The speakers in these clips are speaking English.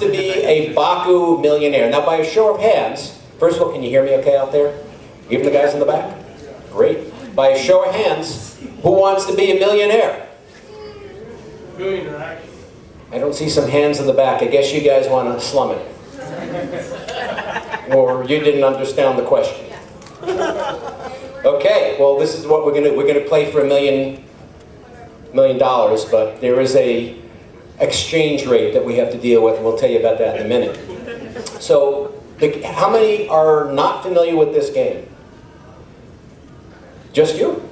to be a Baku millionaire? Now, by a show of hands, first of all, can you hear me okay out there? Even the guys in the back? Great. By a show of hands, who wants to be a millionaire? Millionaire. I don't see some hands in the back. I guess you guys want to slum it. Or you didn't understand the question. Okay, well, this is what we're gonna play for $1 million, but there is a exchange rate that we have to deal with, and we'll tell you about that in a minute. So, how many are not familiar with this game? Just you?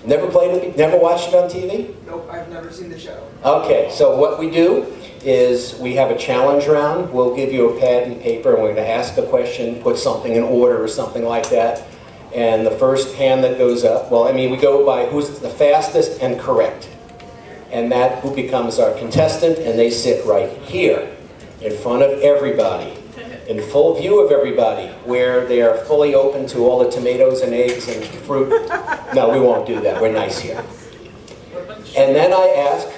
Never played it? Never watched it on TV? Nope, I've never seen the show. Okay, so what we do is we have a challenge round. We'll give you a pad and paper, and we're going to ask a question, put something in order or something like that. And the first hand that goes up, well, I mean, we go by who's the fastest and correct. And that who becomes our contestant, and they sit right here in front of everybody, in full view of everybody, where they are fully open to all the tomatoes and eggs and fruit. No, we won't do that. We're nice here. And then I ask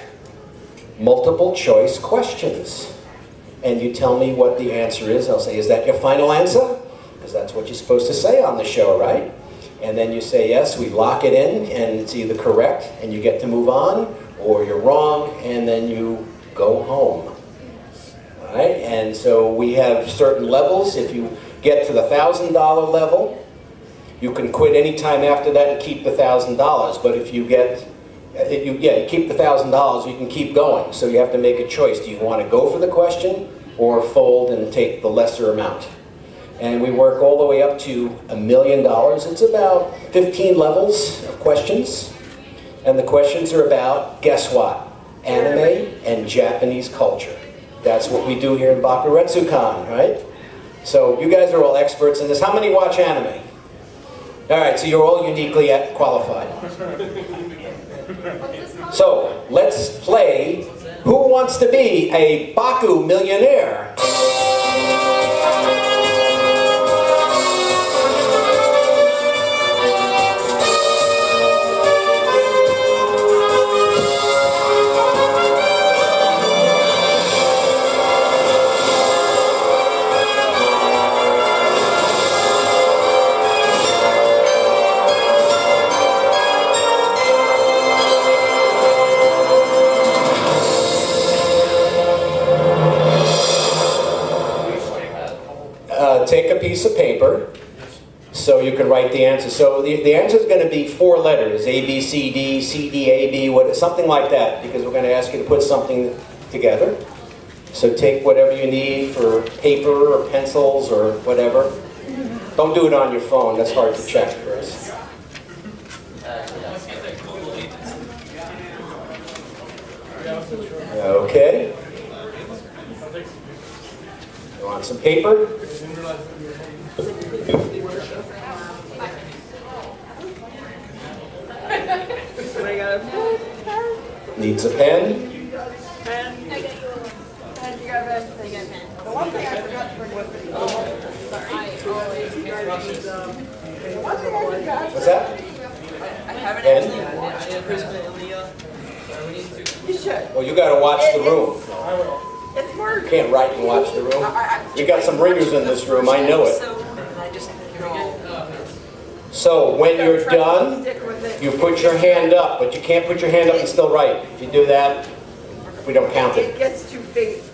multiple choice questions. And you tell me what the answer is. I'll say, is that your final answer? Because that's what you're supposed to say on the show, right? And then you say yes, we lock it in, and it's either correct, and you get to move on, or you're wrong, and then you go home. All right? And so we have certain levels. If you get to the $1,000 level, you can quit any time after that and keep the $1,000. But if you get, you keep the $1,000, you can keep going. So you have to make a choice. Do you want to go for the question or fold and take the lesser amount? And we work all the way up to $1 million. It's about 15 levels of questions. And the questions are about, guess what? Anime and Japanese culture. That's what we do here in Baku Retsukan, right? So you guys are all experts in this. How many watch anime? All right, so you're all uniquely qualified. So let's play Who Wants to Be a Baku Millionaire? Take a piece of paper so you can write the answer. So the answer is going to be 4 letters, A, B, C, D, C, D, A, B, something like that, because we're going to ask you to put something together. So take whatever you need for paper or pencils or whatever. Don't do it on your phone, that's hard to check first. Okay. You want some paper? Needs a pen? Pen. I got you a pen. You got a pen. I got a pen. The one thing I forgot to bring with me. Oh, sorry. The one thing I forgot. What's that? I haven't Pen? actually. You should. Well, you got to watch the room. It's more. You can't write and watch the room. We got some ringers in this room, I know it. So when you're done, you put your hand up, but you can't put your hand up and still write. If you do that, we don't count It it. gets too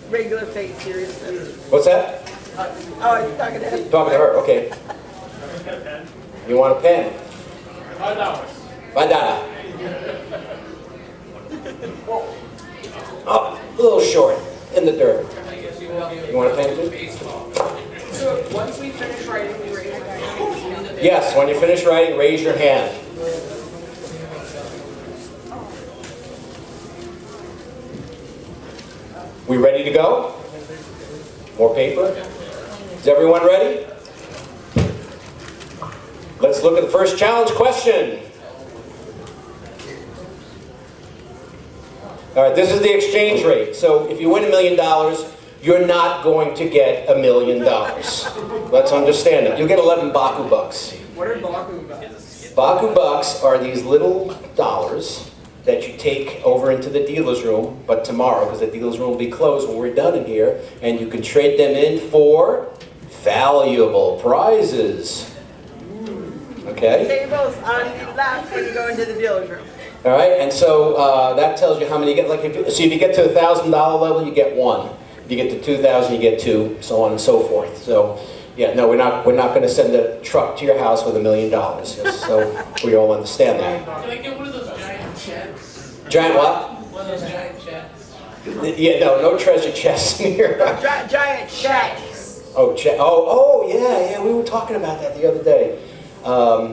regular face seriousness. What's that? Oh, he's talking to him. Talking to her, okay. You want a pen? $5. $5. Oh, a little short, in the dirt. You want a pen too? So once we finish writing, we raise our hand. Yes, when you finish writing, raise your hand. We ready to go? More paper? Is everyone ready? Let's look at the first challenge question. All right, this is the exchange rate. So if you win $1 million, you're not going to get $1 million. Let's understand it. You'll get 11 Baku bucks. What are Baku bucks? Baku bucks are these little dollars that you take over into the dealer's room, but tomorrow, because the dealer's room will be closed when we're done in here, and you can trade them in for valuable prizes. Okay? Tables on the left when you go into the dealer's room. All right, and so that tells you how many you get. Like, so if you get to the $1,000 level, you get one. If you get to 2,000, you get two, so on and so forth. So, yeah, no, we're not going to send a truck to your house with $1 million. Just so we all understand that. Can I get one of those giant checks? Giant what? One of those giant checks. Yeah, no treasure chests in here. Giant checks. Oh, yeah, we were talking about that the other day.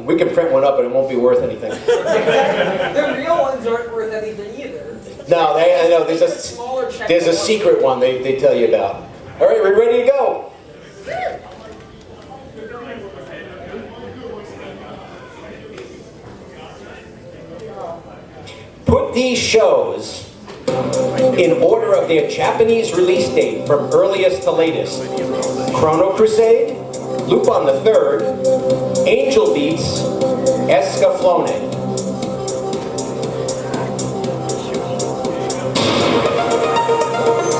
We can print one up, but it won't be worth anything. The real ones aren't worth anything either. No, I know. There's a secret one they tell you about. All right, we're ready to go. Put these shows in order of their Japanese release date from earliest to latest. Chrono Crusade, Lupin the Third, Angel Beats, Escaflowne.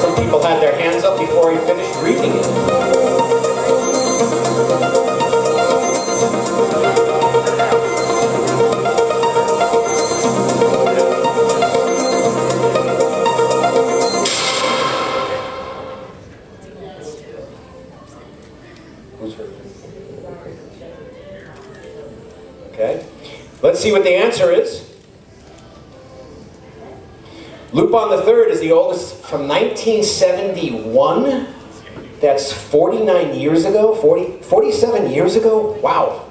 Some people had their hands up before he finished reading it. Okay, let's see what the answer is. Lupin the Third is the oldest, from 1971. That's 49 years ago, 47 years ago? Wow.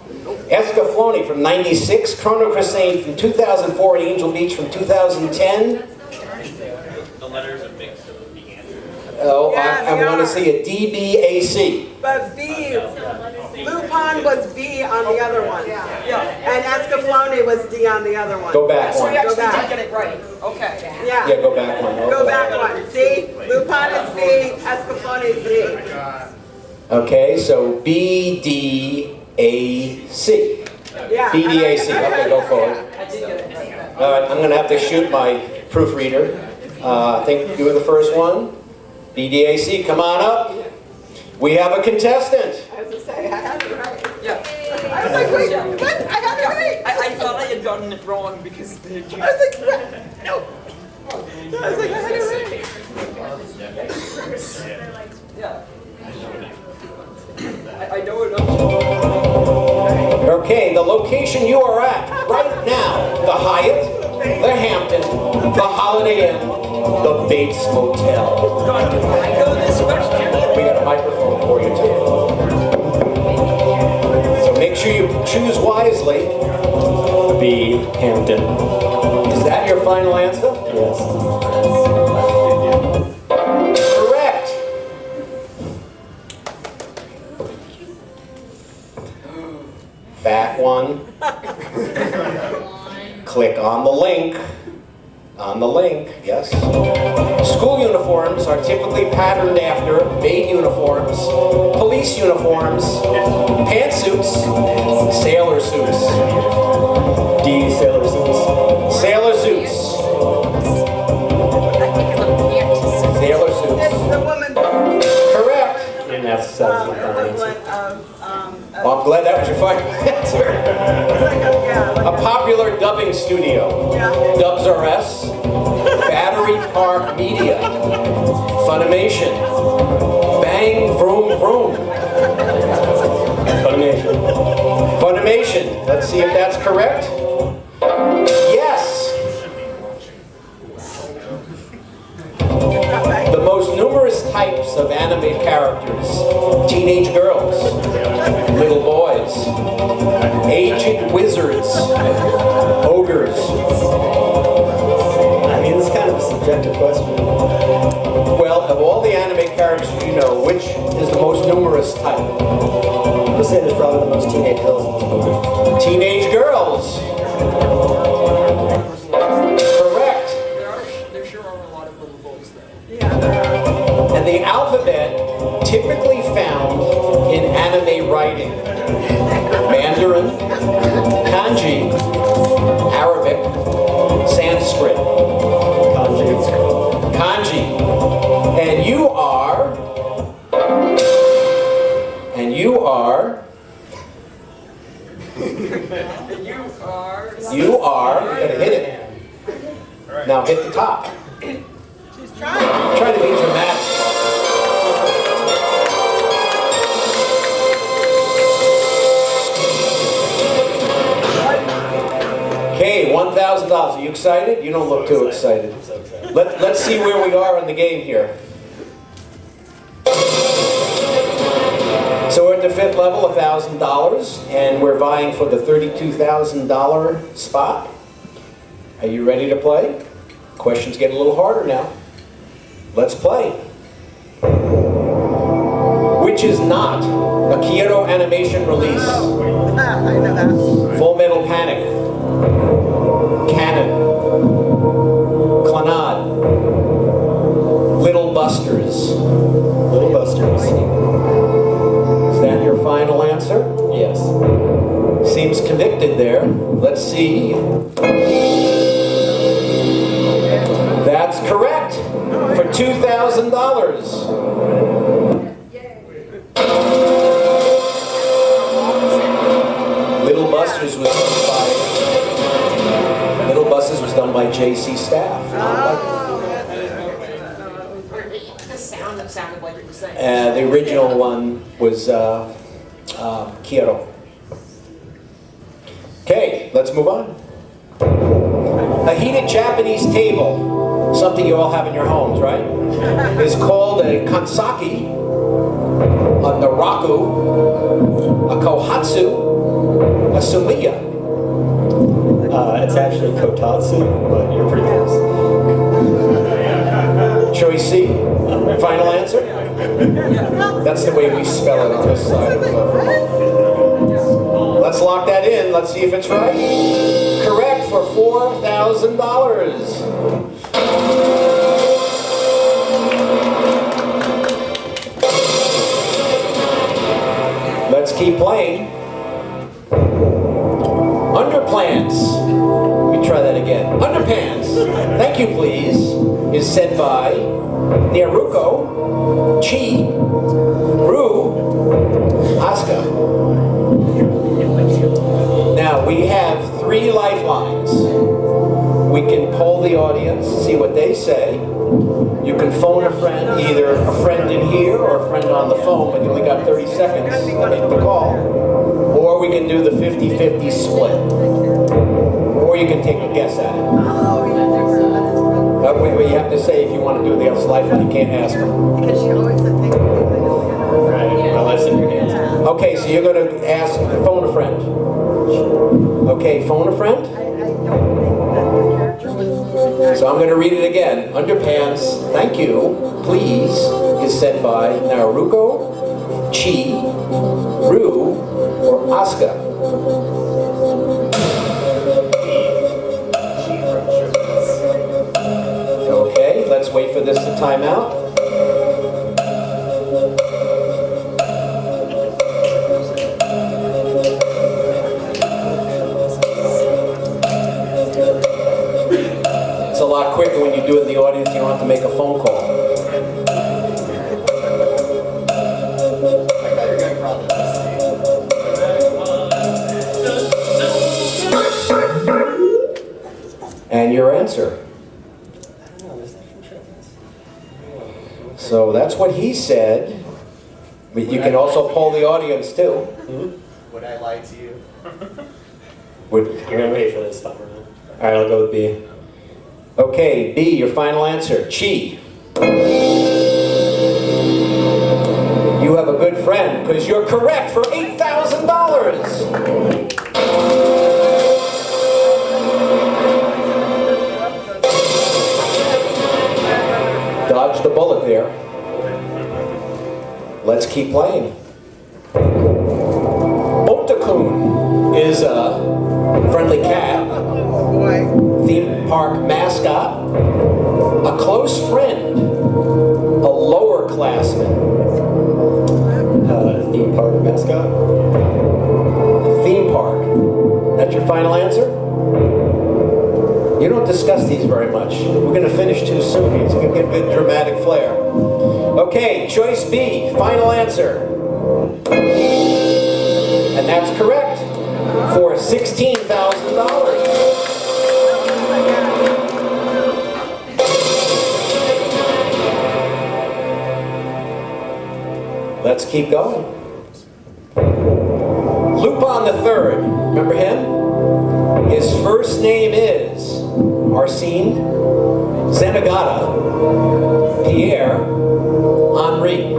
Escaflowne from 96, Chrono Crusade from 2004, and Angel Beach from 2010. The letters are mixed of the answer. Oh, Yeah, I they want to are. see a DBAC. But B, Lupin was B on the other one. And Escaflowne was D on the other one. Go back So one. you actually Go back. did get it right. Okay. Yeah, Yeah. go back one. Go back one. See? Lupin is B, Escaflowne is D. Okay, so BDAC. Yeah. BDAC. Okay, go forward. I did get it right. All right, I'm going to have to shoot my proofreader. I think you were the first one. BDAC, come on up. We have a contestant. I was to say, I had it right. Yeah. I was like, wait, what? I got it right. I thought I had gotten it wrong because the I was like, what? No. I was like, I had it right. yeah. I know enough. Okay, the location you are at right now, the Hyatt, the Hampton, the Holiday Inn, the Bates Motel. God, I know this question. We got a microphone for you too. So make sure you choose wisely. B. Hampton. Is that your final answer? Yes. Correct. Back one. Click on the link. On the link, yes. School uniforms are typically patterned after maid uniforms, police uniforms, pantsuits, sailor suits. D. Sailor suits. Sailor suits. Sailor suits. It's the woman Correct. And F. Says equivalent of, Well, I'm glad that was your final answer. it's like a, yeah, like A popular dubbing studio. Yeah. Dubs R Us, Battery Park Media, Funimation, Bang Vroom Vroom. Funimation. Funimation. Let's see if that's correct. Yes. The most numerous types of anime characters: teenage girls, little boys, aged wizards, ogres. I mean, it's kind of a subjective question. Well, of all the anime characters you know, which is the most numerous type? I'm gonna say there's probably the most teenage girls in this movie. Teenage girls. Correct. There sure are a lot of little boys though. And the alphabet typically found in anime writing: Mandarin, Kanji, Arabic, Sanskrit. Sanskrit. Kanji. Kanji. And you are. You are. Gonna hit it. Now hit the top. She's trying. Try to be dramatic. Okay, $1,000. Are you excited? You don't look too excited. Let's see where we are in the game here. So we're at the 5th level, $1,000, and we're vying for the $32,000 spot. Are you ready to play? Questions get a little harder now. Let's play. Which is not a Kyoto Animation release. I know that. Full Metal Panic, Cannon, Clannad, Little Busters. Little Busters. Is that your final answer? Yes. Seems convicted there. Let's see. That's correct for $2,000. Little Busters was done by J.C. Staff. The sound that sounded like it was saying. The original one was Kyoto. Okay, let's move on. A heated Japanese table, something you all have in your homes, right? Is called a kansaki, a naraku, a kohatsu, a sumiya. It's actually kotatsu, but you're pretty close. Choice C, final answer? That's the way we spell it on this side. Let's lock that in. Let's see if it's right. Correct for $4,000. Let's keep playing. Underplants. Let me try that again. Underpants. Thank you, please. Is said by Naruko, Chi, Ru, Asuka. Now we have 3 lifelines. We can poll the audience, see what they say. You can phone a friend, either a friend in here or a friend on the phone, but you only got 30 seconds to make the call. Or we can do the 50-50 split. Or you can take a guess at it. Wait, you have to say if you want to do the other lifeline, you can't ask them. Because she always said things. Right, my life's in your hands. Okay, so you're going to ask, phone a friend. Okay, phone a friend? I don't think that the character was. So I'm going to read it again. Underpants, thank you, please, is said by Naruko, Chi, Ru, or Asuka. Okay, let's wait for this to time out. It's a lot quicker when you do it in the audience, you don't have to make a phone call. And your answer. So that's what he said. But you can also poll the audience too. Would I lie to you? You're gonna wait for this time around. All right, I'll go with B. Okay, B, your final answer. Chi. You have a good friend because you're correct for $8,000. Dodged the bullet there. Let's keep playing. Otakun is a friendly cat, theme park mascot, a close friend, a lower classman. Theme park mascot. Theme park. That's your final answer? You don't discuss these very much. We're going to finish too soon. It's going to get a good dramatic flair. Okay, choice B, final answer. And that's correct for $16,000. Let's keep going. Lupin the Third, remember him? His first name is Arsene Zenigata Pierre Henri.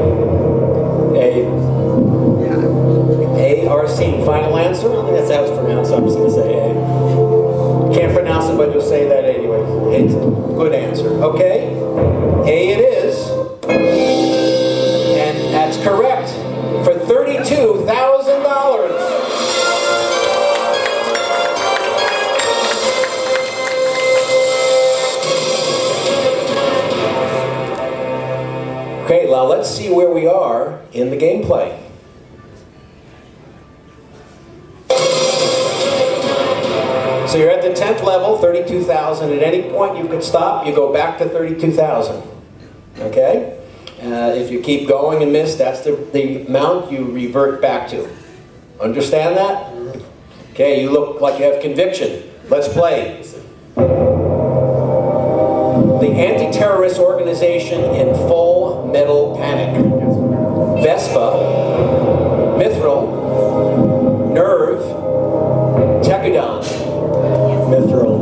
A. Arsene. Final answer? I think that's how it's pronounced, so I'm just going to say A. Can't pronounce it, but you'll say that anyway. It's a good answer. Okay. A it is. And that's correct for $32,000. Okay, now let's see where we are in the gameplay. So you're at the 10th level, 32,000. At any point you could stop, you go back to 32,000. Okay? If you keep going and miss, that's the amount you revert back to. Understand that? Okay, you look like you have conviction. Let's play. The anti-terrorist organization in full metal panic. Vespa, Mithril, Nerve, Tekudon. Mithril.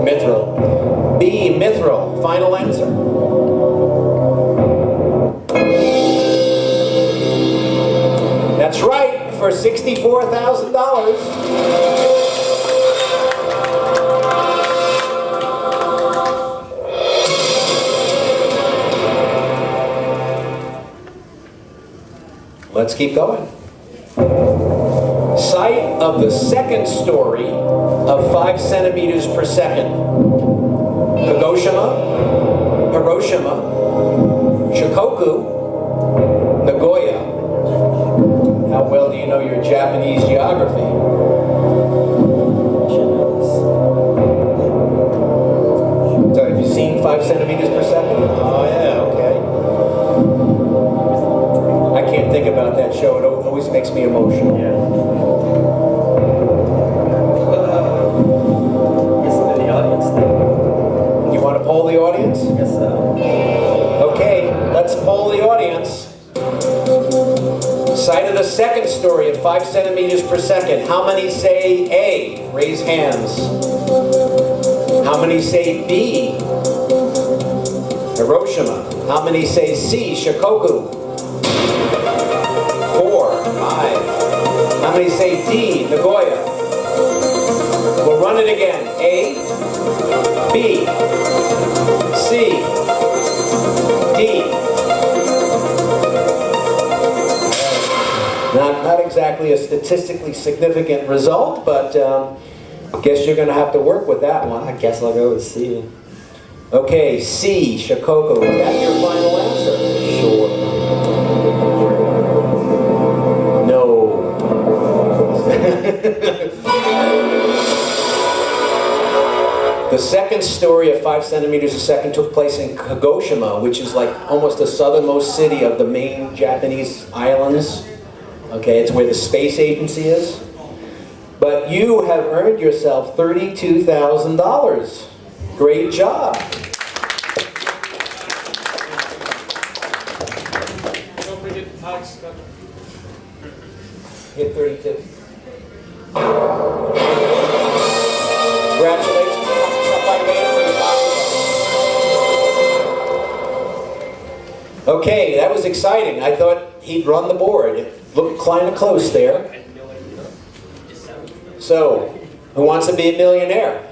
Mithril. B, Mithril. Final answer. That's right, for $64,000. Let's keep going. Site of the second story of 5 centimeters per second. Hiroshima, Shikoku, Nagoya. How well do you know your Japanese geography? So have you seen 5 centimeters per second? Oh yeah, okay. I can't think about that show. It always makes me emotional. Yeah. Guess I'm in the audience then. You want to poll the audience? Guess so. Okay, let's poll the audience. Site of the second story of 5 centimeters per second. How many say A? Raise hands. How many say B? Hiroshima. How many say C? Shikoku. 4, 5. How many say D? Nagoya. We'll run it again. A, B, C, D. Not exactly a statistically significant result, but guess you're going to have to work with that one. I guess I'll go with C. Okay, C, Shikoku. Is that your final answer? Sure. No. The second story of 5 centimeters a second took place in Kagoshima, which is like almost the southernmost city of the main Japanese islands. Okay, it's where the space agency is. But you have earned yourself $32,000. Great job. Don't forget Alex. Hit 32. Congratulations. Somebody made it for you. Okay, that was exciting. I thought he'd run the board. It looked kind of close there. So, who wants to be a millionaire?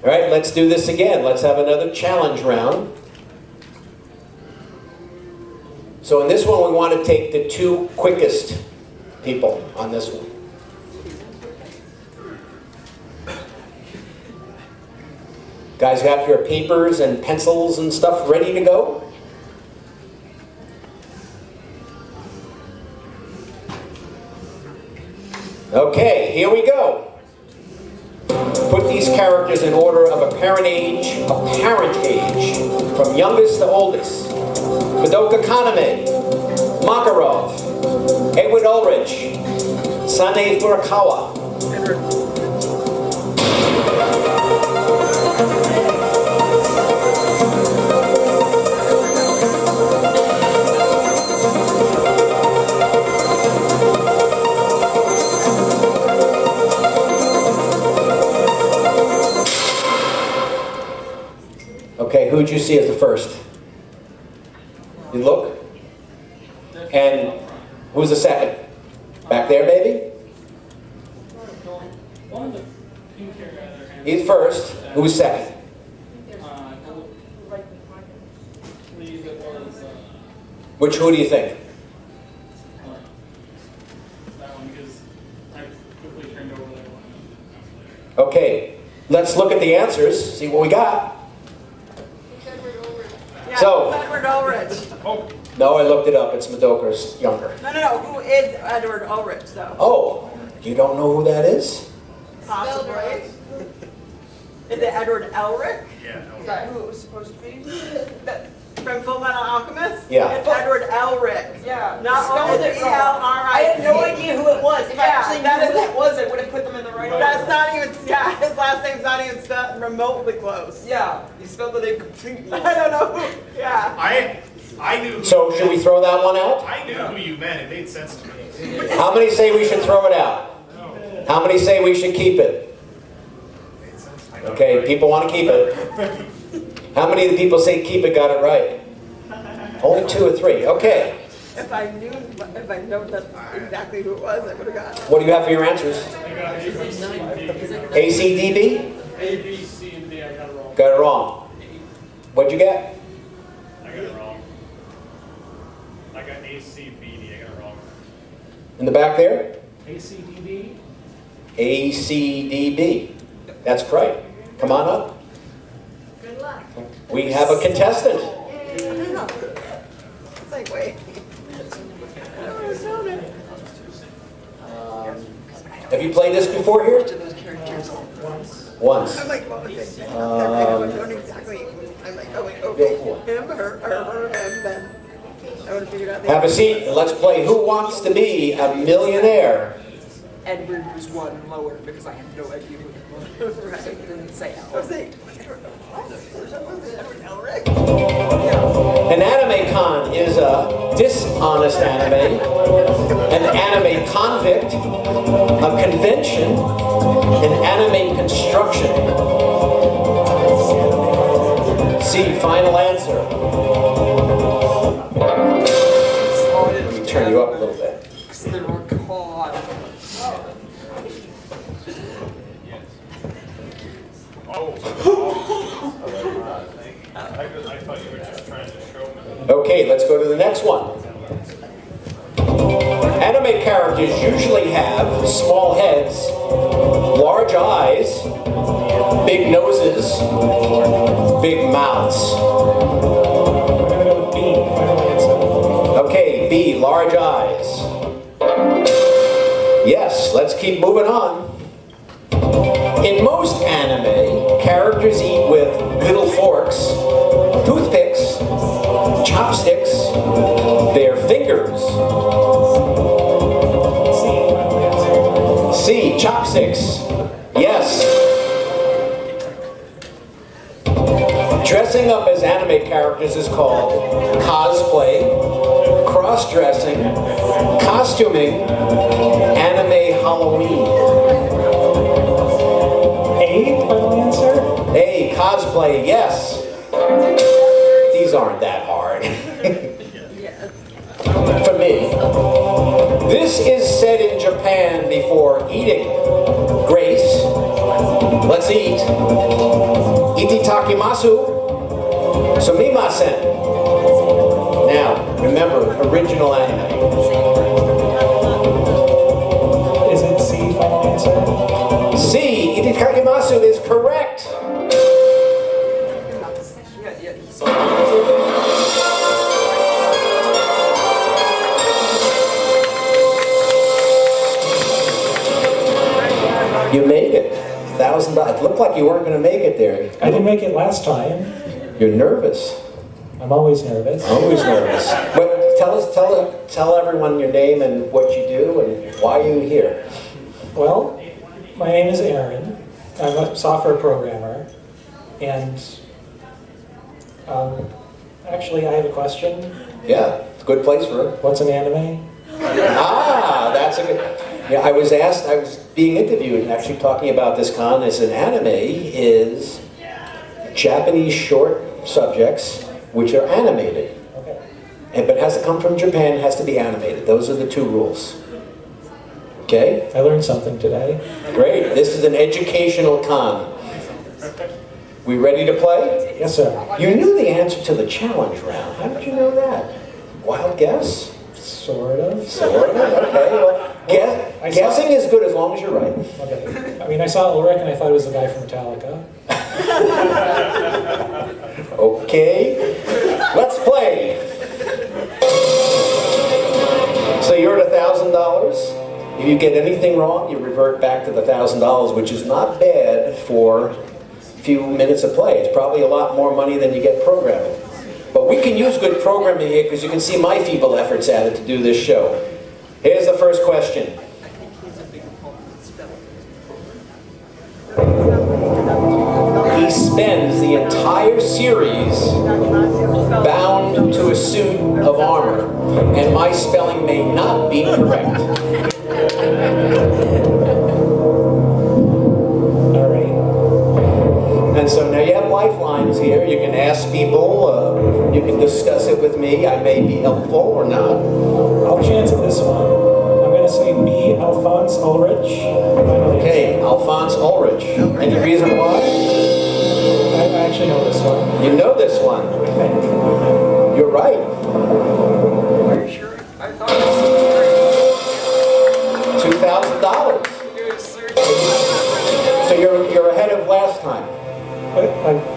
All right, let's do this again. Let's have another challenge round. So in this one, we want to take the 2 quickest people on this one. Guys, you have your papers and pencils and stuff ready to go? Okay, here we go. Put put these characters in order of apparent age, from youngest to oldest. Madoka Kaname, Makarov, Edward Ulrich, Sane Furukawa. Okay, who'd you see as the first? You look? And who's the second? Back there, maybe? One of the pink hair guys are hand. He's first. Who's second? Please, it was Which who do you think? that one because I quickly turned over that one. Okay, let's look at the answers, see what we got. Yeah, So- Edward Ulrich. No, I looked it up. It's Madoka's younger. No. Who is Edward Ulrich, though? Oh, you don't know who that is? Possibly. Is it Edward Elric? Yeah. Is that who it was supposed to be? From Full Metal Alchemist? Yeah. It's Edward Elric. Yeah. Not Spelled it wrong. E-L-R-I-C. I had no idea who it was. If I Yeah, actually that knew is who it was, I would have put them in the right order. That's not even, yeah, his last name's not even spelled remotely close. Yeah, you spelled the name completely I wrong. don't know who, yeah. I knew. So should we throw that one out? I knew who you meant. It made sense to me. How many say we should throw it out? How many say we should keep it? Okay, people want to keep it. How many of the people say keep it got it right? Only 2 or 3. Okay. If I know that's exactly who it was, I would have got it. What do you have for your answers? I got A, B, C, D. ACDB? A, B, C, and D. I got it wrong. Got it wrong. What'd you get? I got it wrong. I got ACBD. I got it wrong. In the back there? ACDB. ACDB. That's correct. Come on up. Good luck. We have a contestant. It's like, wait. I don't know who's doing it. Have you played this before here? Once. I'm like, what was it? I don't exactly. I'm like, oh wait, okay. Him, her, him, then. I would have figured out the Have a seat and let's play Who Wants to Be a Millionaire? Edward was one lower because I had no idea who it was. Right. So he didn't say I was Edward. like, what? Was it Edward Elric? An anime con is a dishonest anime, an anime convict, a convention, an anime construction. C, final answer. Let me turn you up a little bit. Because they were caught. I thought you were just trying to show me. Okay, let's go to the next one. Anime characters usually have small heads, large eyes, big noses, big mouths. Okay, B, large eyes. Yes, let's keep moving on. In most anime, characters eat with little forks, toothpicks, chopsticks, their fingers. C, chopsticks. Yes. Dressing up as anime characters is called cosplay, cross-dressing, costuming, anime Halloween. A, final answer? A, cosplay, yes. These aren't that hard. For me. This is said in Japan before eating. Grace, let's eat. Ititakimasu, sumimasen. Now, remember, original anime. Is it C, final answer? C, ititakimasu is correct. Yeah, he's You made it. $1,000. $1,000. It looked like you weren't going to make it there. I didn't make it last time. You're nervous. I'm always nervous. Always nervous. But tell everyone your name and what you do and why you're here. Well, my name is Aaron. I'm a software programmer. And actually, I have a question. Yeah, it's a good place for it. What's an anime? Ah, that's a good. Yeah, I was being interviewed actually talking about this con. As an anime is Japanese short subjects which are animated. Okay. But it has to come from Japan, it has to be animated. Those are the two rules. Okay? I learned something today. Great. This is an educational con. We ready to play? Yes, sir. You knew the answer to the challenge round. How did you know that? Wild guess? Sort of. Sort of. Okay. Well, guessing is good as long as you're right. Okay. I mean, I saw Ulrich and I thought it was the guy from Metallica. Okay. Let's play. So you're at $1,000. If you get anything wrong, you revert back to the $1,000, which is not bad for a few minutes of play. It's probably a lot more money than you get programming. But we can use good programming here because you can see my feeble efforts at it to do this show. Here's the first question. He spends the entire series bound to a suit of armor, and my spelling may not be correct. All right. And so now you have lifelines here. You can ask people, you can discuss it with me. I may be helpful or not. I'll chance at this one. I'm going to say B. Alphonse Ulrich. Okay, Alphonse Ulrich. Any reason why? I actually know this one. You know this one. I think. You're right. Are you sure? I thought it $2,000. was So you're ahead of last time.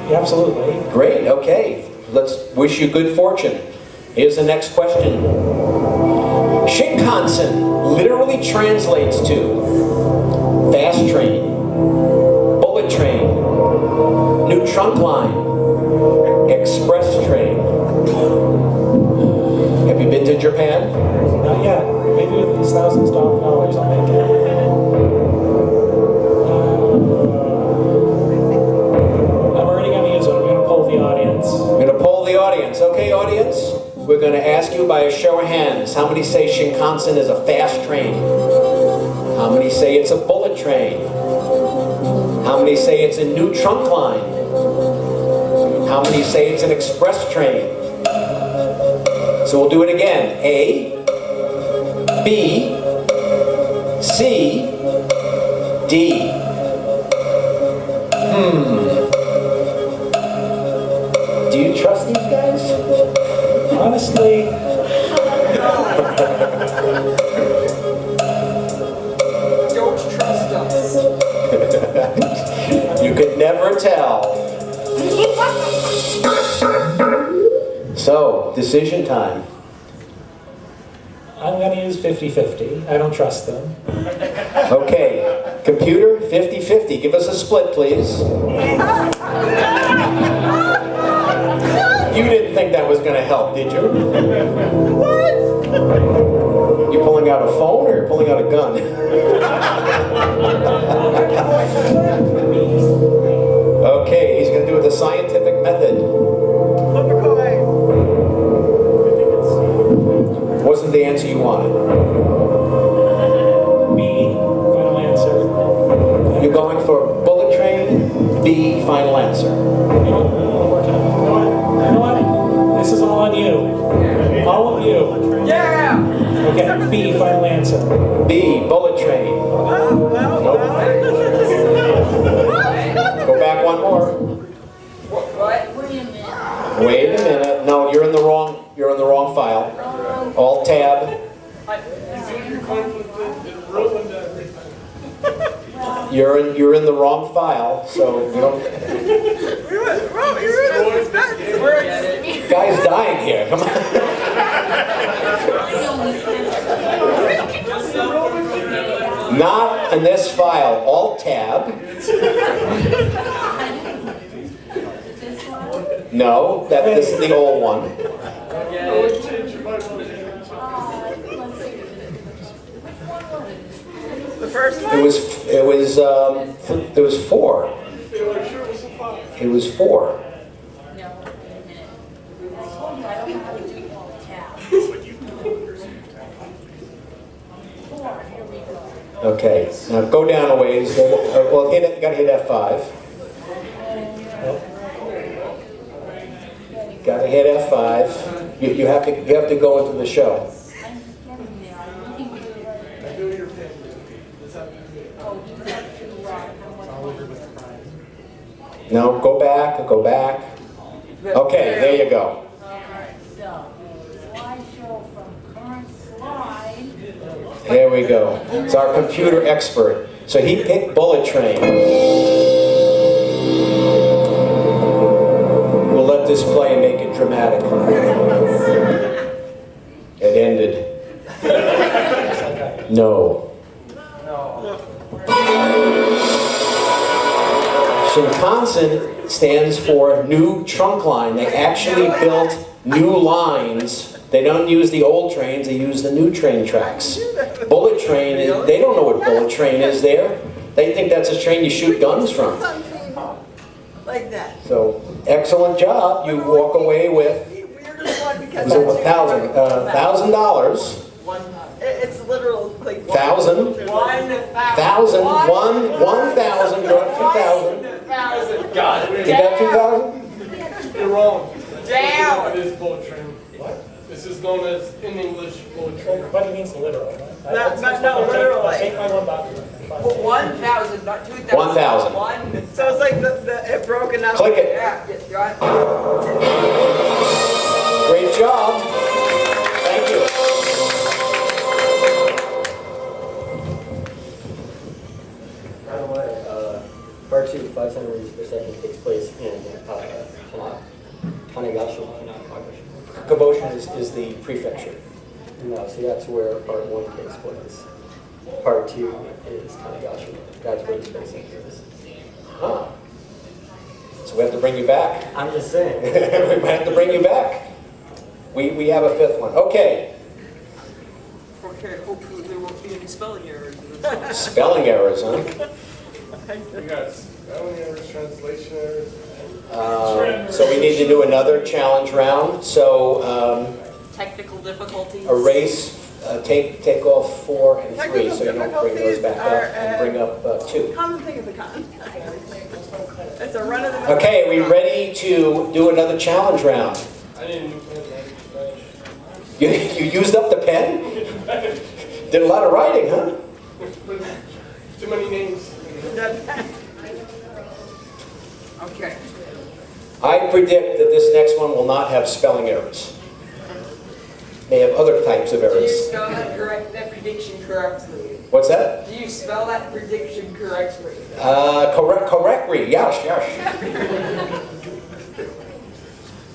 Yeah, absolutely. Great, okay. Let's wish you good fortune. Here's the next question. Shinkansen literally translates to fast train, bullet train, new trunk line, express train. Have you been to Japan? Not yet. Maybe with these $1,000 I'll make it. I'm already going to use it. I'm going to poll the audience. I'm going to poll the audience. Okay, audience? We're going to ask you by a show of hands. How many say Shinkansen is a fast train? How many say it's a bullet train? How many say it's a new trunk line? How many say it's an express train? So we'll do it again. A, B, C, D. Do you trust these guys? Honestly, don't trust us. You could never tell. So, decision time. I'm going to use 50-50. I don't trust them. Okay, computer, 50-50. Give us a split, please. You didn't think that was going to help, did you? What? You pulling out a phone or you're pulling out a gun? Okay, he's going to do it the scientific method. Wasn't the answer you wanted. B, final answer. You're going for bullet train, B, final answer. One more time. You know what? This is all on you. All of you. Yeah! Okay, B, final answer. B, bullet train. Nope. Go back one more. Wait a minute. No, you're in the wrong file. Alt tab. You're in the wrong file, so you don't. Guy's dying here. Come on. Not in this file, Alt-Tab. No, this is the old one. The first one? It was 4. It was 4. Okay, now go down a ways. Well, you gotta hit F5. Gotta hit F5. You have to go into the show. No, go back, go back. Okay, there you go. There we go. It's our computer expert. So he picked Bullet Train. We'll let this play and make it dramatic. It ended. No. Shinkansen stands for new trunk line. They actually built new lines. They don't use the old trains, they use the new train tracks. Bullet train, they don't know what bullet train is there. They think that's a train you shoot guns from. Something like that. So, excellent job. You walk away with, The weirdest one because was it $1,000? it's literal like 1,000. 1,000. 1,000. You're up 2,000. Got it. You got 2,000? You're wrong. Down. It is bullet train. What? This is known as, in English, bullet train. But it means literal, right? Not literally. Take my $1. 1,000, not 2,000. 1,000. So it's like it broken up. Click it. Yeah, got it. Great job. Thank you. By the way, part 2, 5 centimeters per second takes place in Tanagashi. Kaboshin is the prefecture. No, so that's where part 1 takes place. Part 2 is Tanagashi. That's where the space is. Huh. So we have to bring you back. I'm just saying. We have to bring you back. We have a 5th one. Okay. Okay, hopefully there won't be any spelling errors. Spelling errors, huh? We got spelling errors, translation errors. So we need to do another challenge round. So Technical difficulties. erase, take off 4 and 3, Technical so you don't bring those back up, difficulties and bring up 2. Common thing of the con. It's a run of the mill. Okay, are we ready to do another challenge round? I didn't do pen. You used up the pen? Did a lot of writing, huh? Too many names. Okay. I predict that this next one will not have spelling errors. May have other types of Do you errors. spell that prediction correctly? What's that? Do you spell that prediction correctly? Correctly. Yes.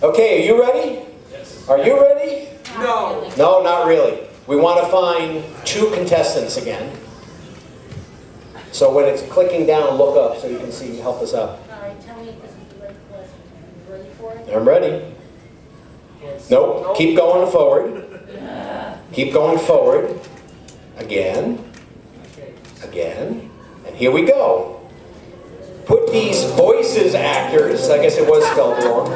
Okay, are you ready? Yes. Are you ready? No. No, not really. We want to find 2 contestants again. So when it's clicking down, look up so you can see, help us out. Alright, tell me if this is the right question. You ready for it? I'm ready. Nope, keep going forward. Keep going forward. Again. Again. And here we go. Put these voices actors, I guess it was spelled wrong,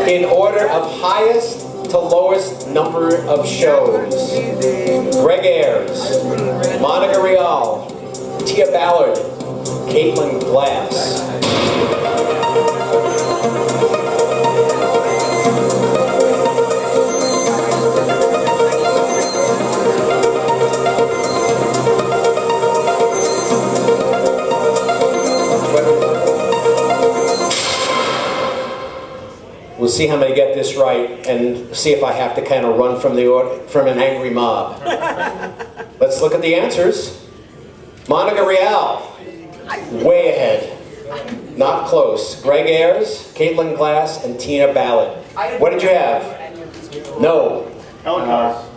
in order of highest to lowest number of shows. Greg Ayres, Monica Rial, Tia Ballard, Caitlin Glass. We'll see how many get this right, and see if I have to kind of run from an angry mob. Let's look at the answers. Monica Rial, way ahead. Not close. Greg Ayres, Caitlin Glass, and Tina Ballard. What did you have? No. Helicopters.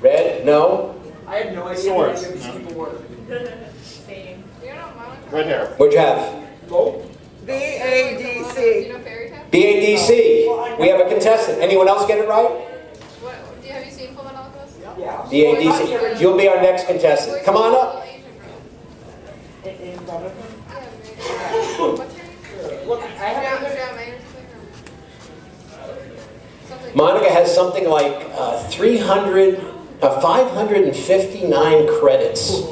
Red? No. I had no idea Swords. who any of these people were. Right here. What'd you have? B-A-D-C. You know fairy tale? BADC. We have a contestant. Anyone else get it right? What, have you seen Full Metal Alchemist? Yeah. BADC. You'll be our next contestant. Come on up. What's your name? Monica has something like 559 credits.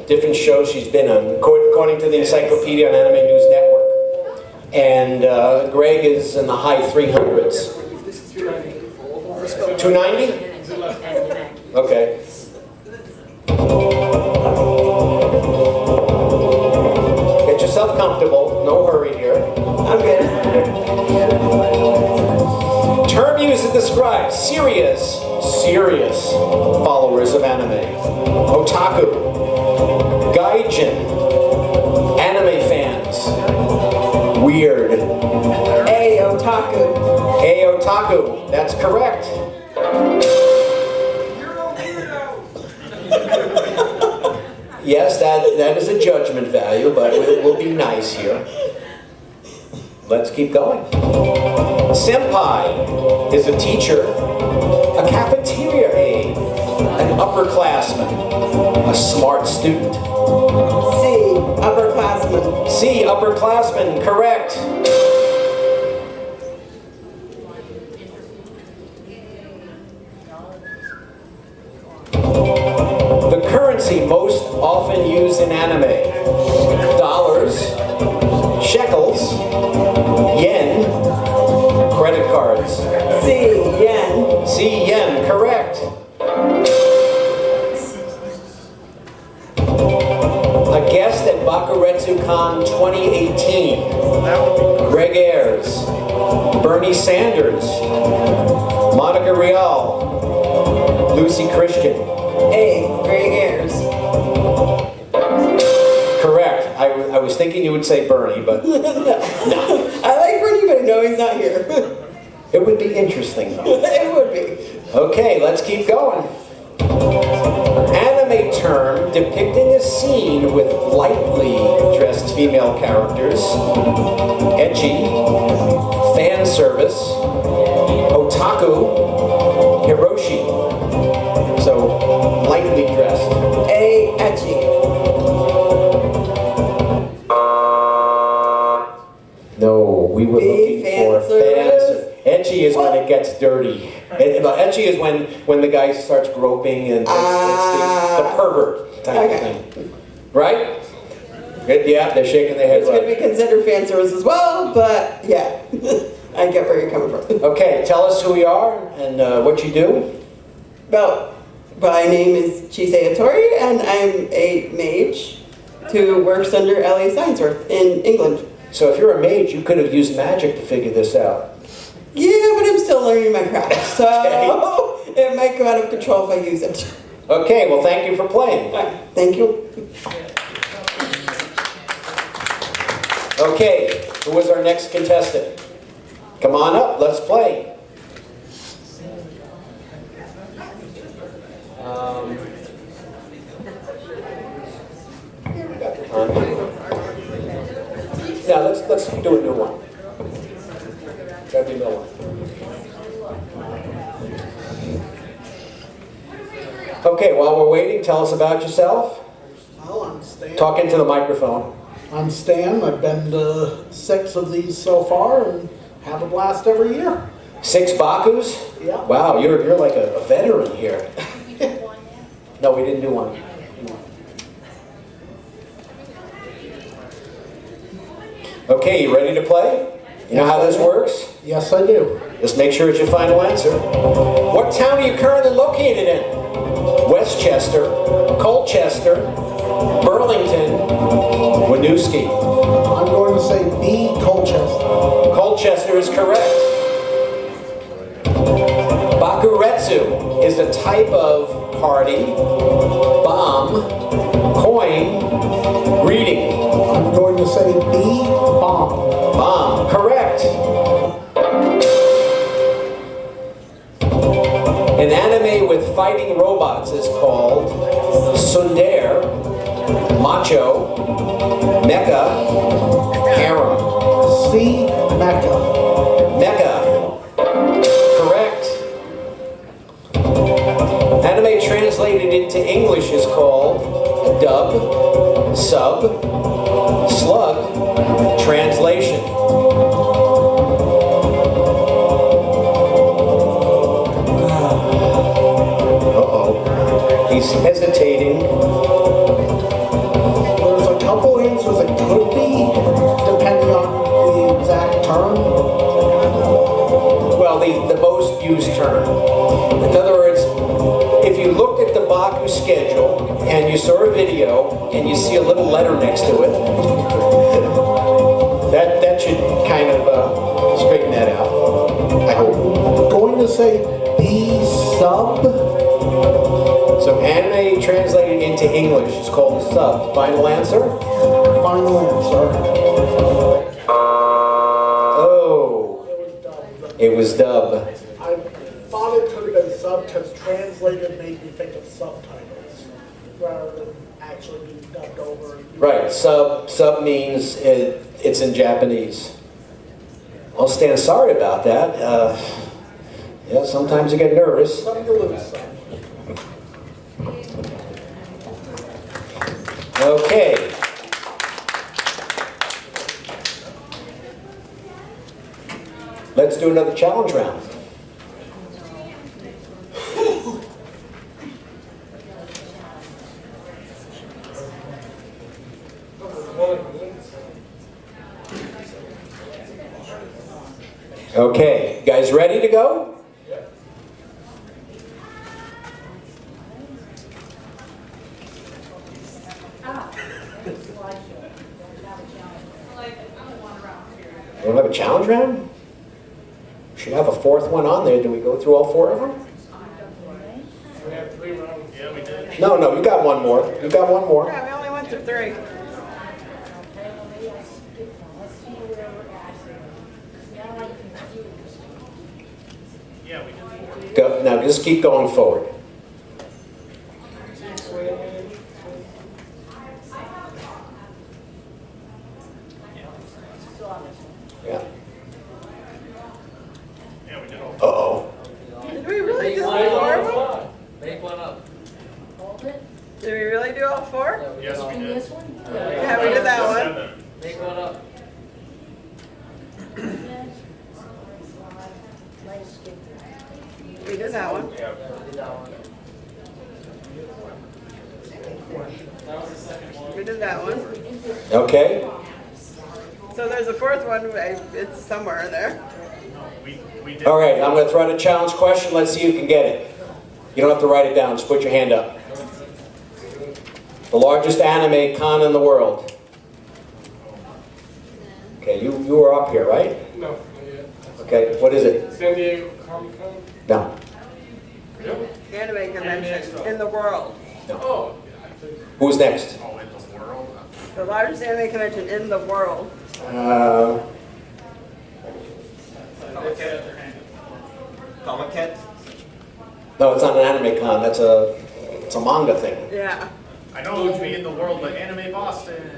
Different shows she's been on, according to the Encyclopedia on Anime News Network. And Greg is in the high 300s. 290? Okay. Get yourself comfortable. No hurry here. I'm good. Term used to describe serious followers of anime. Otaku, gaijin, anime fans, weird. A, otaku. Hey, otaku, that's correct. Yes, that is a judgment value, but we'll be nice here. Let's keep going. Senpai is a teacher, a cafeteria aide, an upperclassman, a smart student. C, upperclassman. C, upperclassman, correct. The currency most often used in anime: dollars, shekels, yen, credit cards. C, yen. C, yen, correct. A guest at Baku-Con 2018. Greg Ayers, Bernie Sanders, Monica Rial, Lucy Christian. A, Greg Ayers. Correct. I was thinking you would say Bernie, but No. I like Bernie, but no, he's not here. it would be interesting though. It would be. Okay, let's keep going. Anime term depicting a scene with lightly dressed female characters. Ecchi, fan service, otaku, hiroshi. So, lightly dressed. A, etchy. No, we were B, looking fan for service. Ecchi is when it gets dirty. Ecchi is when the guy starts groping and it's the pervert type Okay. of thing. Right? Good, yeah, they're shaking their head It's going to be right. considered fan service as well, but yeah. I get where you're coming from. Okay, tell us who you are and what you do. Well, my name is Chise Atori, and I'm a mage who works under L.A. Signsworth in England. So if you're a mage, you could have used magic to figure this out. Yeah, but I'm still learning my craft, so Okay. it might go out of control if I use it. Okay, well thank you for playing. Thank you. Okay, who is our next contestant? Come on up, let's play. Got the time? Yeah, let's do a new one. Gotta be a new one. Okay, while we're waiting, tell us about yourself. Well, I'm Stan. Talk into the microphone. I'm Stan. I've been to 6 of these so far and have a blast every year. 6 Bakus? Yeah. Wow, you're like a veteran here. No, we didn't do one. Okay, you ready to play? You know how this works? Yes, I do. Just make sure it's your final answer. What town are you currently located in? Westchester, Colchester, Burlington, Winooski. I'm going to say B, Colchester. Colchester is correct. Bakuretsu is a type of party, bomb, coin, greeting. I'm going to say B, bomb. Bomb, correct. An anime with fighting robots is called tsundere. macho, mecha, harem. C. Mecca. Mecha. Correct. Anime translated into English is called dub, sub, slug, translation. Uh-oh. He's hesitating. There's a couple answers it could be, depending on the exact term. Well, the most used term. In other words, if you looked at the Baku schedule and you saw a video and you see a little letter next to it, that should kind of straighten that out. I hope. I'm going to say B. Sub. So anime translated into English is called sub. Final answer? Final answer. Oh, it was dub. I thought it could have been sub because translated made me think of subtitles rather than actually being dubbed over. Right, sub means it's in Japanese. I'll stand sorry about that. Yeah, sometimes you get nervous. Some you lose some. Okay. Let's do another challenge round. Okay, you guys ready to go? We don't have a challenge round? We should have a fourth one on there. Do we go through all four of them? We have 3 rounds. Yeah, we did. No, you got one more. You got one more. Yeah, we only went through 3. Yeah, we did 4. Go, now just keep going forward. Yeah. Yeah, we did all 4. Uh-oh. Did we really do all 4 of them? Make one up. Did we really do all 4? Yes, we did. Yeah, we did that one. 7. Make one up. We did that one. Yeah. We did that one. Okay. So there's a 4th one. It's somewhere in there. We did. All right, I'm going to throw out a challenge question. Let's see who can get it. You don't have to write it down. Just put your hand up. The largest anime con in the world. Okay, you were up here, right? No, not yet. Okay, what is it? San Diego Comic Con? No. Anime convention in the world. Oh, Who's next? Oh, in the world? The largest anime convention in the world. Comic-Con? No, it's not an anime con. It's a manga thing. Yeah. I know it would be in the world, but Anime Boston.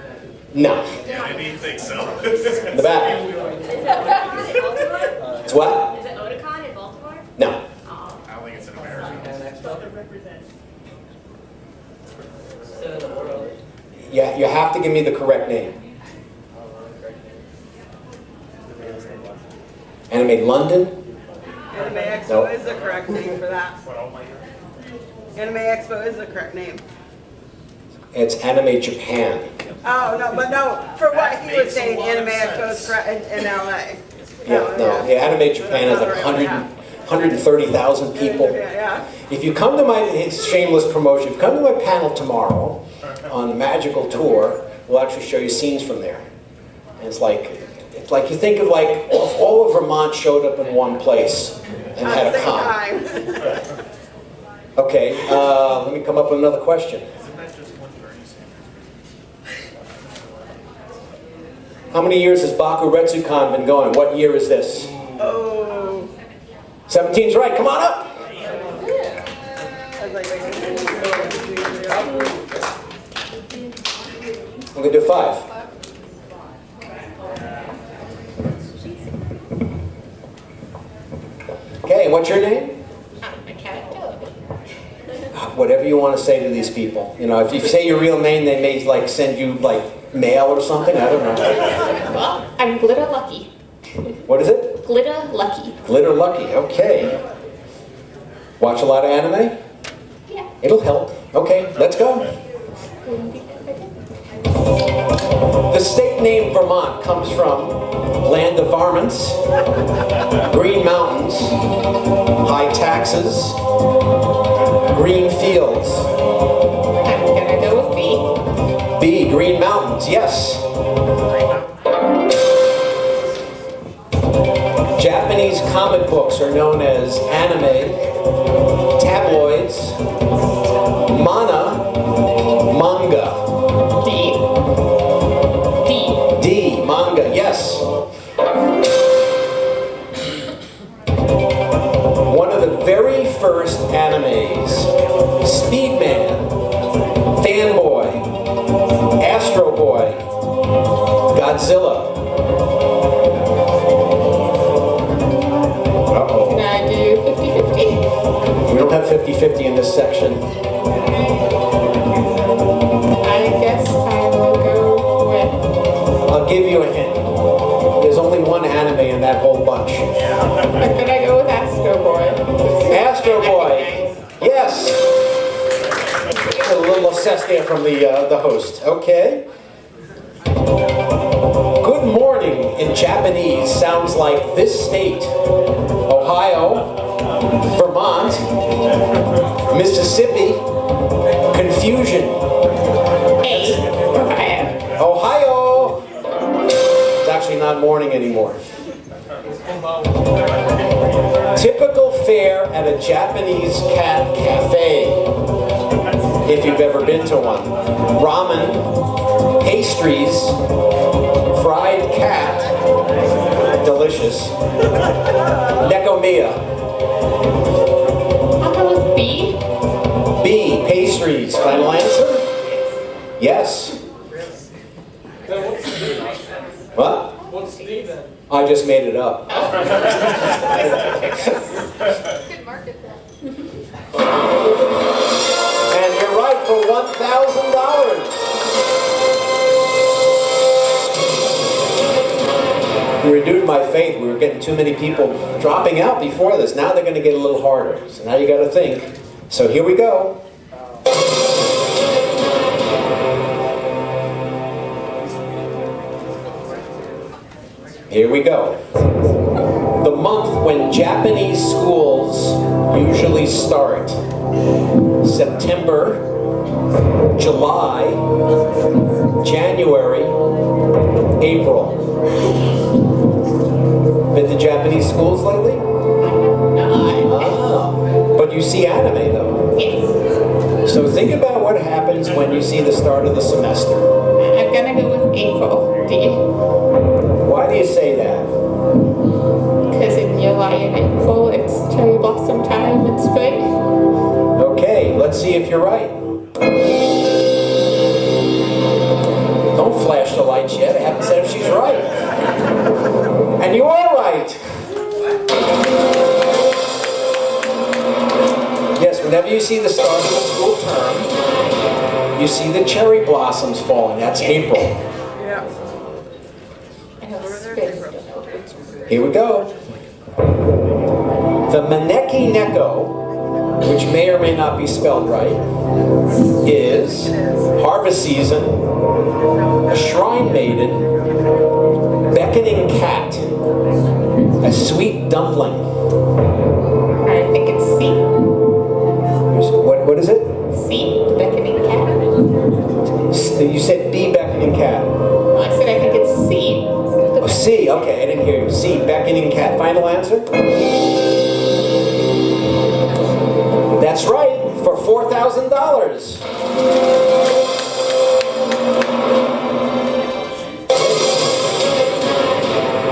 No. Yeah, I didn't think so. In the back. Is it Otakon in Baltimore? It's what? Is it Otakon in Baltimore? No. Oh. I don't think it's in America. Yeah, you have to give me the correct name. Anime London? Anime Expo Nope. is the correct name for that. Anime Expo is the correct name. It's Anime Japan. Oh, no, but no, for what he was makes a saying, lot of Anime Expo is sense. correct in LA. Yeah, Anime Japan has like 130,000 people. Yeah. If you come to my, it's shameless promotion, if you come to my panel tomorrow on the Magical Tour, we'll actually show you scenes from there. And it's like you think of like if all of Vermont showed up in one place and At had the a same con. time. Okay, let me come up with another question. Isn't that just one Bernie Sanders? How many years has Baku Retsucon been going? What year is this? Oh. 17's right, come on up. I was like, We're gonna do 5. Okay, and what's your name? Whatever you want to say to these people. You know, if you say your real name, they may like send you like mail or something. I don't know. Well, I'm Glitter Lucky. What is it? Glitter Lucky. Glitter Lucky. Okay. Watch a lot of anime? Yeah. It'll help. Okay, let's go. The state name Vermont comes from land of varmints, green mountains, high taxes, green fields. I'm gonna go with B. B, green mountains, yes. Japanese comic books are known as anime, tabloids, manga. D, manga, yes. One of the very first animes, Speedman, Fanboy, Astro Boy, Godzilla. Uh-oh. Can I do 50-50? We don't have 50-50 in this section. I guess I will go with... I'll give you a hint. There's only one anime in that whole bunch. I'm gonna go with Astro Boy. Astro Boy. Yes. A little assess there from the host. Okay. Good morning in Japanese sounds like this state: Ohio, Vermont, Mississippi, confusion. A. Ohio. Ohio. It's actually not morning anymore. Typical fare at a Japanese cat cafe, if you've ever been to one. Ramen, pastries, fried cat, delicious. Nekomiya. I'll go with B. B, pastries. Final answer? Yes. What? What's D then? I just made it up. Good market that. And you're right for $1,000. We renewed my faith. We were getting too many people dropping out before this. Now they're going to get a little harder. So now you got to think. So here we go. Here we go. The month when Japanese schools usually start. September, July, January, April. Been to Japanese schools lately? Ah, but you see anime though. Yes. So think about what happens when you see the start of the semester. I'm gonna go with April. D. Why do you say that? Because in July and April it's cherry blossom time in spring. Okay, let's see if you're right. Don't flash the lights yet. I haven't said if she's right. And you are right. Yes, whenever you see the start of the school term, you see the cherry blossoms falling. That's April. And it's spring. Here we go. The Maneki Neko, which may or may not be spelled right, is harvest season, a shrine maiden, beckoning cat, a sweet dumpling. I think it's C. What is it? C. Beckoning cat. You said B, beckoning cat. No, I said I think it's C. Oh, C, okay, I didn't hear you. C, beckoning cat. Final answer? That's right, for $4,000.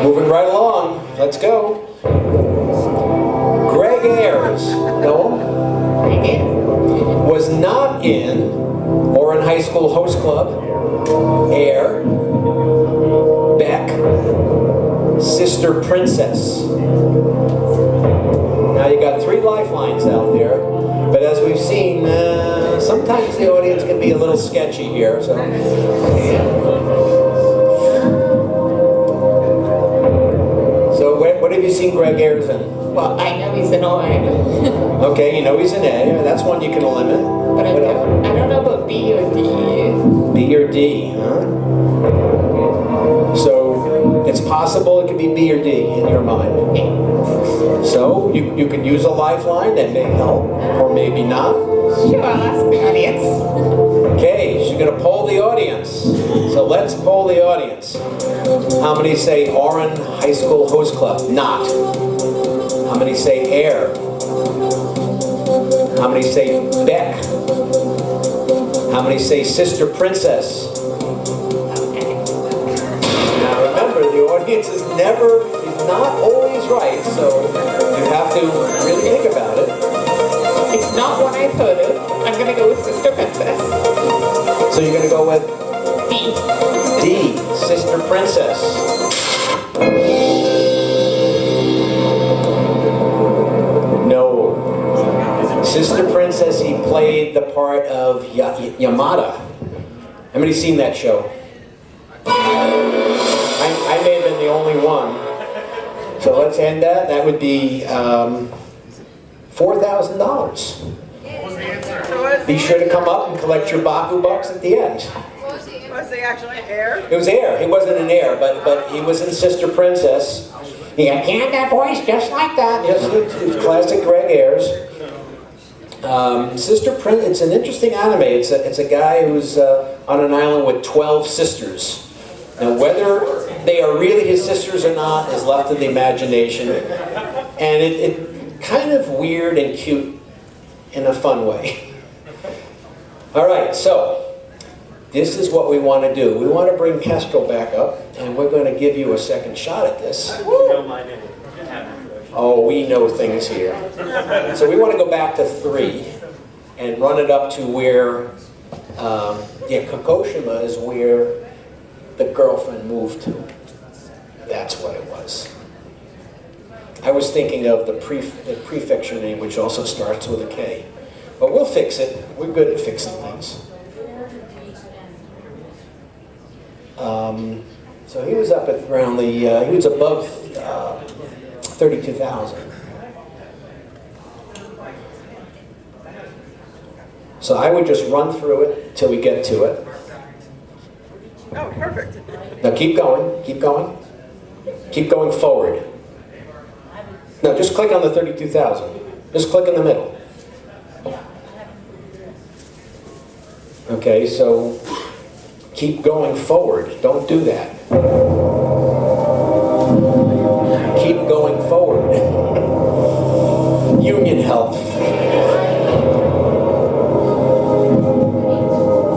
Moving right along, let's go. Greg Ayres, know him? I did. Was not in or in High School Host Club, Air, Beck, Sister Princess. Now you got 3 lifelines out there, but as we've seen, sometimes the audience can be a little sketchy here. So what have you seen Greg Ayers in? Well, I know he's an O. Okay, you know he's an A. That's one you can eliminate. But I don't know about B or D. B or D, huh? So it's possible it could be B or D in your mind. So you could use a lifeline that may help, or maybe not. Sure, I'll ask the audience. Okay, so you're going to poll the audience. So let's poll the audience. How many say Oran High School Host Club? Not. How many say Air? How many say Beck? How many say Sister Princess? Now remember, the audience is not always right, so you have to really think about it. It's not one I've heard of. I'm going to go with Sister Princess. So you're going to go with D. D, Sister Princess. No. Sister Princess, he played the part of Yamada. How many seen that show? I may have been the only one. So let's end that. That would be $4,000. Be sure to come up and collect your Baku bucks at the end. Was he actually Air? It was Air. He wasn't an Air, but he was in Sister Princess. He had that voice just like that. Yes, it's classic Greg Ayers. Sister Princess. It's an interesting anime. It's a guy who's on an island with 12 sisters. Now, whether they are really his sisters or not is left to the imagination, and it kind of weird and cute in a fun way. All right, so this is what we want to do. We want to bring Kestrel back up, and we're going to give you a second shot at this. Oh, we know things here. So we want to go back to 3 and run it up to where, Kagoshima is where the girlfriend moved to. That's what it was. I was thinking of the prefecture name, which also starts with a K. But we'll fix it. We're good at fixing things. So he was up at around the, he was above 32,000. So I would just run through it till we get to it. Oh, perfect. Now keep going, keep going. Keep going forward. No, just click on the 32,000. Just click in the middle. Okay, so keep going forward. Don't do that. Keep going forward. Union Health.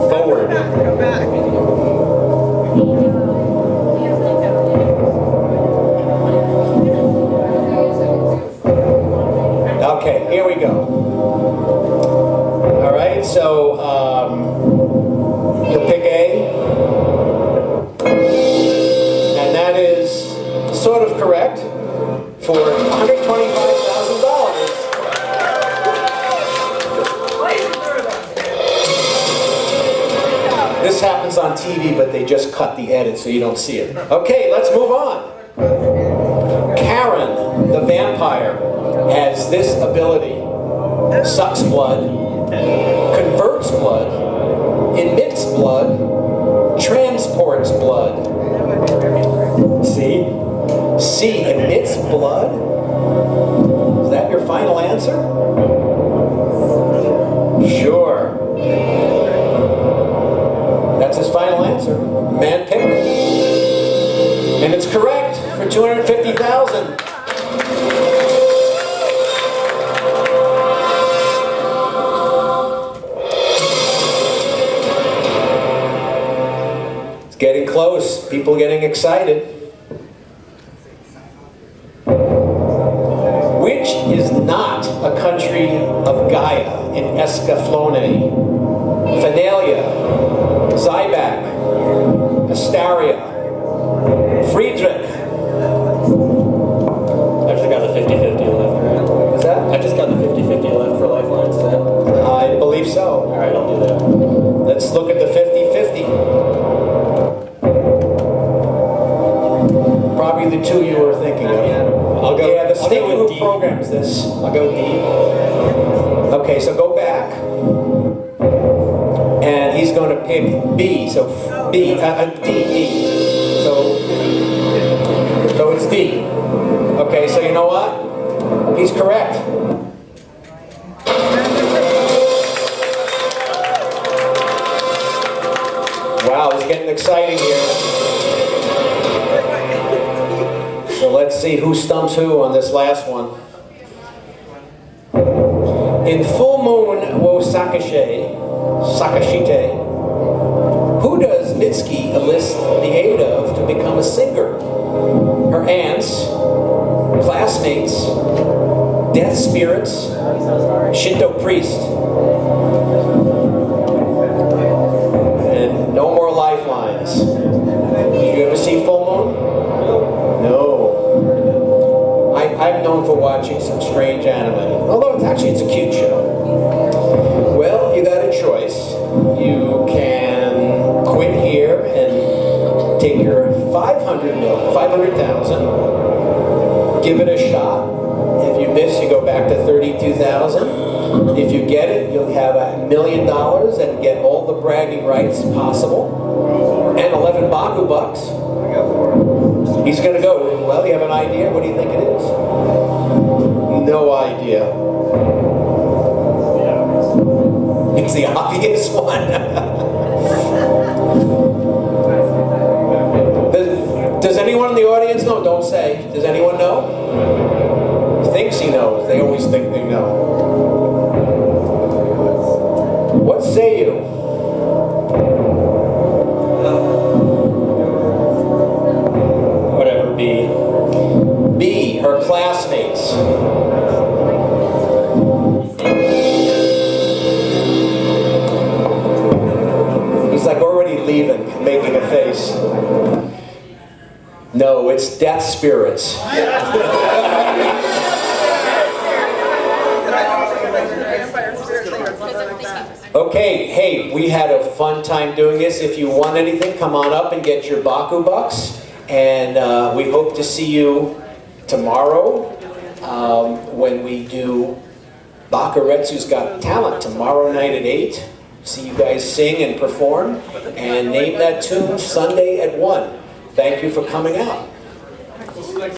Forward. Come back. Okay, here we go. All right, so you'll pick A, and that is sort of correct for $125,000. This happens on TV, but they just cut the edit so you don't see it. Okay, let's move on. Karen, the vampire, has this ability. Sucks blood, converts blood, emits blood, transports blood. See? C, emits blood? Is that your final answer? Sure. That's his final answer. Man picked. And it's correct for $250,000. Getting close, people getting excited. Which is not a country of Gaia in Escaflowne? Finalia, Zyback, Astaria, Friedrich. I just got the 50-50 left, right? Is that? I just got the 50-50 left for Lifelines, is that? I believe so. Alright, I'll do that. Let's look at the 50-50. Probably the two you were thinking of. I'll go. Yeah, the I'll state go with who D. programs this. I'll go D. Okay, so go back. And he's going to pick B, so B, D. So it's D. Okay, so you know what? He's correct. Wow, it's getting exciting here. So let's see who stumps who on this last one. In full moon wo sakashite, who does Mitski enlist the aid of to become a singer? Her aunts, classmates, death spirits, Shinto priest. And no more lifelines. Did you ever see Full Moon? No. I'm known for watching some strange anime, although it's a cute show. Well, you got a choice. You can quit here and take your 500,000, give it a shot. If you miss, you go back to 32,000. If you get it, you'll have $1 million and get all the bragging rights possible, and 11 Baku bucks. He's going to go. Well, you have an idea? What do you think it is? No idea. It's the obvious one. Does anyone in the audience know? Don't say. Does anyone know? He thinks he knows. They always think they know. What say you? Whatever, B. B, her classmates. He's like already leaving, making a face. No, it's death spirits. Okay, hey, we had a fun time doing this. If you want anything, come on up and get your Baku bucks. And we hope to see you tomorrow when we do Bakuretsu's Got Talent tomorrow night at 8. See you guys sing and perform. And name that tune Sunday at 1. Thank you for coming out.